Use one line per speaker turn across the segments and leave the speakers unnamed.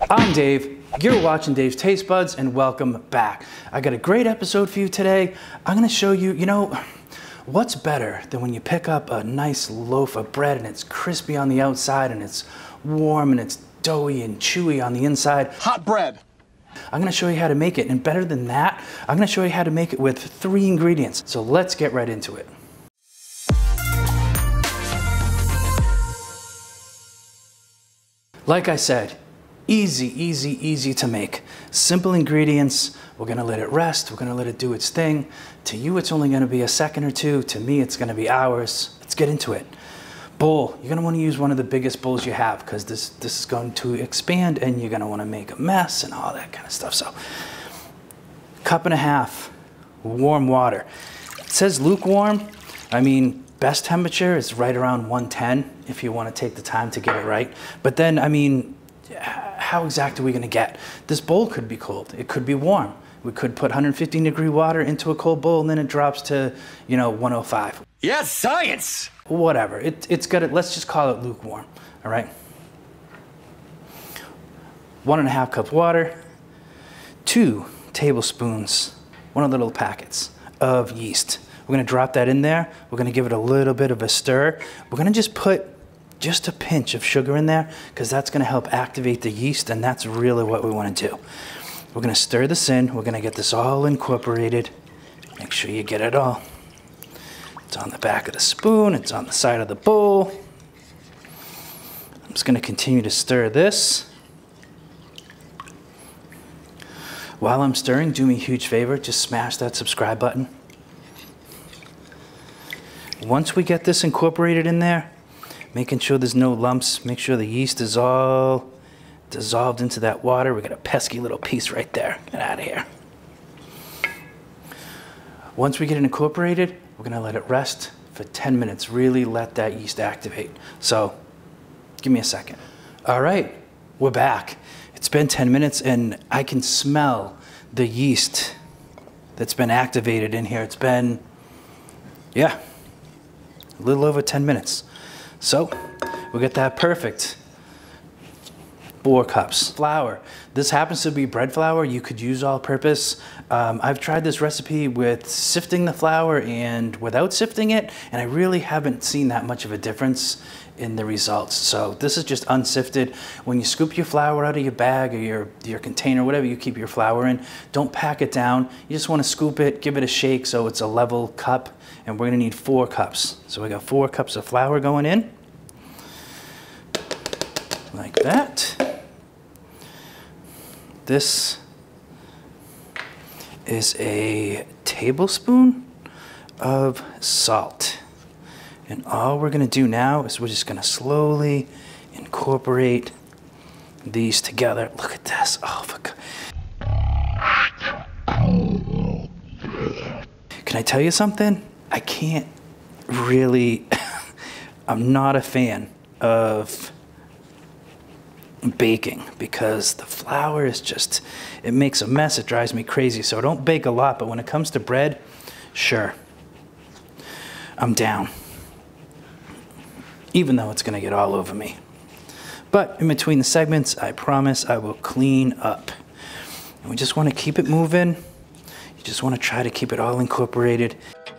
I'm Dave, you're watching Dave's Taste Buds, and welcome back. I got a great episode for you today. I'm gonna show you, what's better than when you pick up a nice loaf of bread and it's crispy on the outside and it's warm and it's doughy and chewy on the inside.
Hot bread.
I'm gonna show you how to make it, and better than that, I'm gonna show you how to make it with 3 ingredients. So let's get right into it. Like I said, easy to make. Simple ingredients. We're gonna let it rest. We're gonna let it do its thing. To you, it's only gonna be a second or two. To me, it's gonna be hours. Let's get into it. Bowl. You're gonna wanna use one of the biggest bowls you have because this is going to expand and you're gonna wanna make a mess and all that kind of stuff. So, 1.5 cups warm water. It says lukewarm. I mean, best temperature is right around 110 if you wanna take the time to get it right. But then, how exact are we gonna get? This bowl could be cold, it could be warm. We could put 115-degree water into a cold bowl and then it drops to, 105.
Yes, science!
Whatever, it's got it, let's just call it lukewarm, all right? 1.5 cups water, 2 tablespoons, one of the little packets of yeast. We're gonna drop that in there. We're gonna give it a little bit of a stir. We're gonna just put just a pinch of sugar in there because that's gonna help activate the yeast, and that's really what we wanna do. We're gonna stir this in. We're gonna get this all incorporated. Make sure you get it all. It's on the back of the spoon. It's on the side of the bowl. I'm just gonna continue to stir this. While I'm stirring, do me a huge favor. Just smash that subscribe button. Once we get this incorporated in there, making sure there's no lumps, make sure the yeast is all dissolved into that water. We got a pesky little piece right there. Get out of here. Once we get it incorporated, we're gonna let it rest for 10 minutes. Really let that yeast activate. So, give me a second. All right, we're back. It's been 10 minutes and I can smell the yeast that's been activated in here. It's been, a little over 10 minutes. So, we'll get that perfect. 4 cups. Flour. This happens to be bread flour. You could use all-purpose. I've tried this recipe with sifting the flour and without sifting it, and I really haven't seen that much of a difference in the results. So this is just unsifted. When you scoop your flour out of your bag or your container, whatever you keep your flour in, don't pack it down. You just want to scoop it, give it a shake so it's a level cup, and we're gonna need 4 cups. So we got 4 cups of flour going in, like that. This is a tablespoon of salt. And all we're gonna do now is we're just gonna slowly incorporate these together. Look at this, oh for God. Can I tell you something? I can't really, I'm not a fan of baking because the flour is just, it makes a mess. It drives me crazy. So don't bake a lot, but when it comes to bread, sure, I'm down. Even though it's gonna get all over me. But in between the segments, I promise I will clean up. And we just wanna keep it moving. You just wanna try to keep it all incorporated.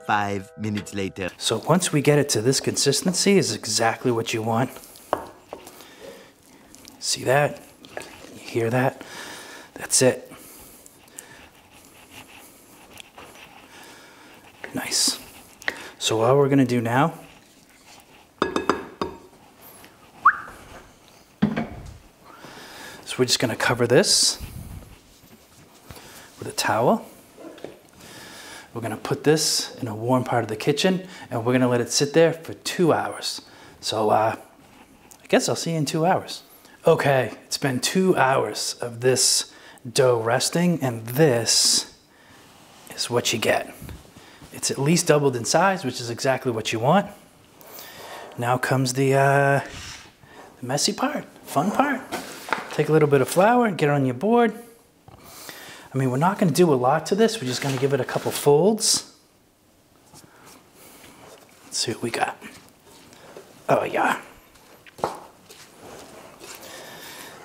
5 minutes later.
So once we get it to this consistency is exactly what you want. See that? You hear that? That's it. Nice. So all we're gonna do now is we're just gonna cover this with a towel. We're gonna put this in a warm part of the kitchen and we're gonna let it sit there for 2 hours. So I guess I'll see you in 2 hours. Okay, it's been 2 hours of this dough resting, and this is what you get. It's at least doubled in size, which is exactly what you want. Now comes the messy part, fun part. Take a little bit of flour and get it on your board. I mean, we're not gonna do a lot to this. We're just gonna give it a couple folds. Let's see what we got. Oh yeah.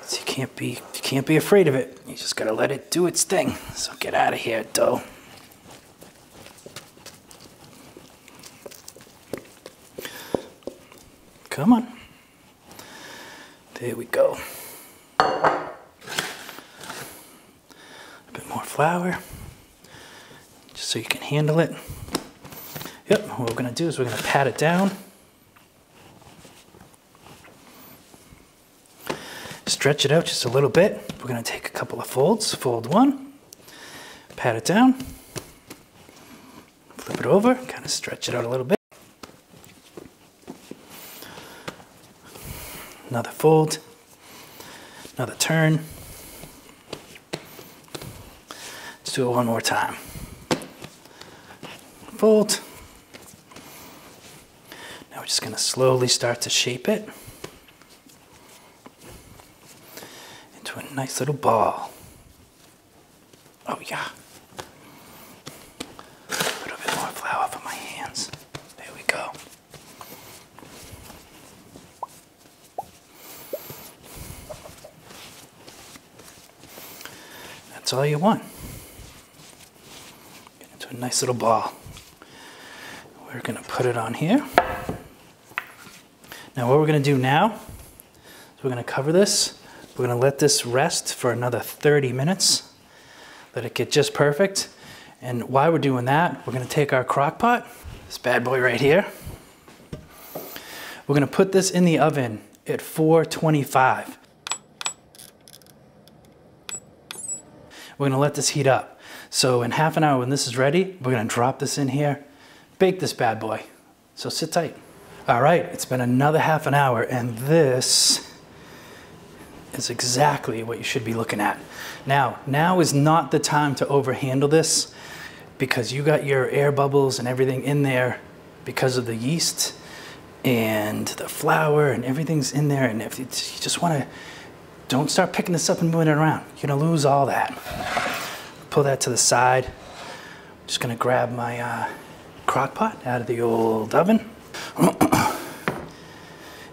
So you can't can't be afraid of it. You just gotta let it do its thing. So get out of here, dough. Come on. There we go. A bit more flour, just so you can handle it. Yep, what we're gonna do is we're gonna pat it down. Stretch it out just a little bit. We're gonna take a couple of folds. Fold one, pat it down, flip it over, kind of stretch it out a little bit. Another fold, another turn. Let's do it one more time. Fold. Now we're just gonna slowly start to shape it into a nice little ball. Oh yeah. A little bit more flour for my hands. There we go. That's all you want. Get into a nice little ball. We're gonna put it on here. Now what we're gonna do now is we're gonna cover this. We're gonna let this rest for another 30 minutes. Let it get just perfect. And while we're doing that, we're gonna take our crock pot, this bad boy right here. We're gonna put this in the oven at 425. We're gonna let this heat up. So in half an hour when this is ready, we're gonna drop this in here, bake this bad boy. So sit tight. All right, it's been another half an hour and this is exactly what you should be looking at. Now is not the time to overhandle this because you got your air bubbles and everything in there because of the yeast and the flour and everything's in there. And if you just wanna, don't start picking this up and moving it around. You're gonna lose all that. Pull that to the side. Just gonna grab my crock pot out of the old oven.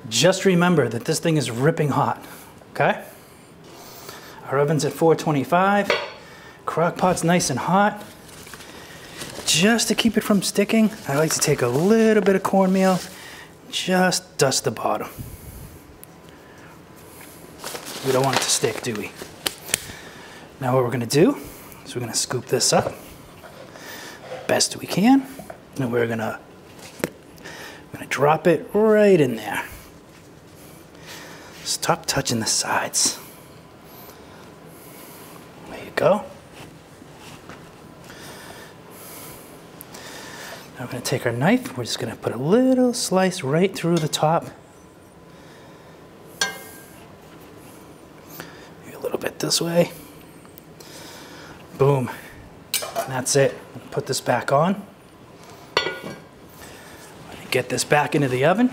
Just remember that this thing is ripping hot, okay? Our oven's at 425. Crock pot's nice and hot. Just to keep it from sticking, I like to take a little bit of cornmeal, just dust the bottom. We don't want it to stick, do we? Now what we're gonna do is we're gonna scoop this up best we can, and we're gonna drop it right in there. Stop touching the sides. There you go. Now we're gonna take our knife, we're just gonna put a little slice right through the top. Maybe a little bit this way. Boom. And that's it. Put this back on. Get this back into the oven.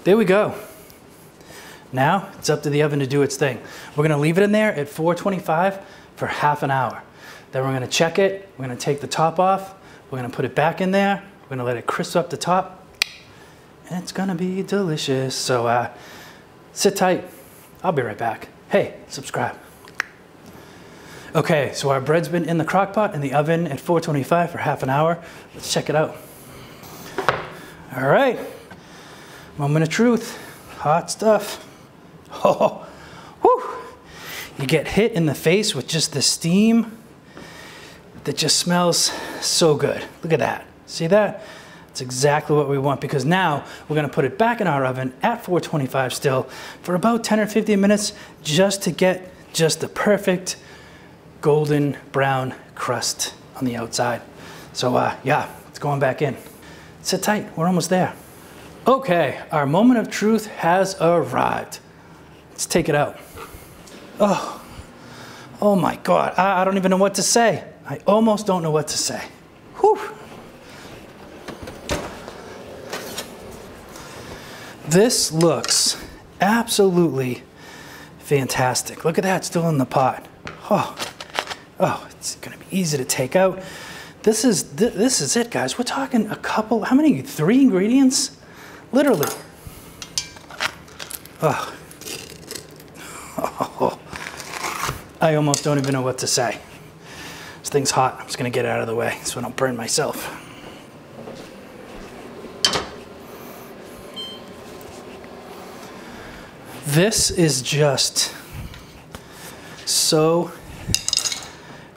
There we go. Now it's up to the oven to do its thing. We're gonna leave it in there at 425 for half an hour. Then we're gonna check it. We're gonna take the top off. We're gonna put it back in there. We're gonna let it crisp up the top. And it's gonna be delicious. So sit tight. I'll be right back. Hey, subscribe. Okay, so our bread's been in the crock pot in the oven at 425 for half an hour. Let's check it out. All right, moment of truth, hot stuff. Oh, whew. You get hit in the face with just the steam that just smells so good. Look at that, see that? That's exactly what we want because now we're gonna put it back in our oven at 425 still for about 10 or 15 minutes just to get just the perfect golden brown crust on the outside. So yeah, it's going back in. Sit tight, we're almost there. Okay, our moment of truth has arrived. Let's take it out. Oh my God, I don't even know what to say. I almost don't know what to say. Whew. This looks absolutely fantastic. Look at that, still in the pot. Oh, it's gonna be easy to take out. This is this is it, guys. We're talking a couple, how many? 3 ingredients? Literally. Oh. Oh. I almost don't even know what to say. This thing's hot. I'm just gonna get out of the way so I don't burn myself. This is just so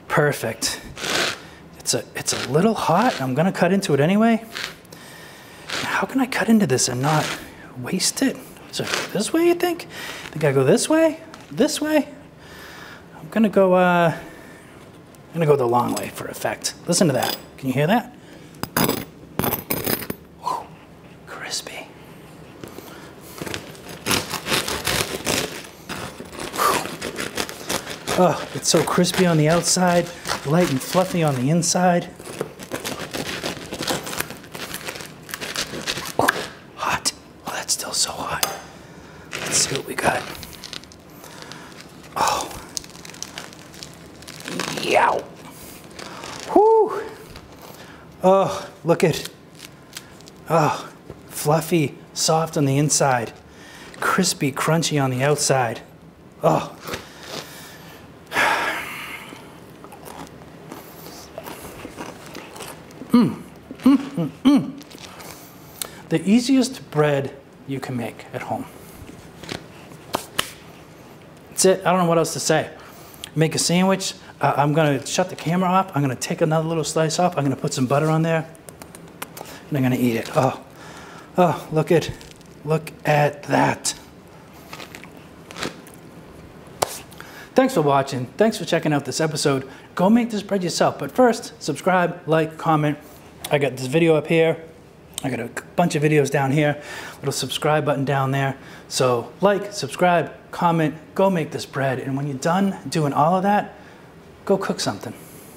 perfect. It's a little hot. I'm gonna cut into it anyway. How can I cut into this and not waste it? So this way, you think? I think I go this way? This way? I'm gonna go the long way for effect. Listen to that. Can you hear that? Whew, crispy. Whew. Oh, it's so crispy on the outside, light and fluffy on the inside. Hot. Oh, that's still so hot. Let's see what we got. Oh. Yow. Whoo. Oh, look at. Oh, fluffy, soft on the inside. Crispy, crunchy on the outside. Oh. The easiest bread you can make at home. That's it. I don't know what else to say. Make a sandwich. I'm going to shut the camera off. I'm going to take another little slice off. I'm going to put some butter on there. And I'm going to eat it. Oh, oh, look at that. Thanks for watching. Thanks for checking out this episode. Go make this bread yourself. But first, subscribe, like, comment. I got this video up here. I got a bunch of videos down here. Little subscribe button down there. So like, subscribe, comment, go make this bread. And when you're done doing all of that, go cook something.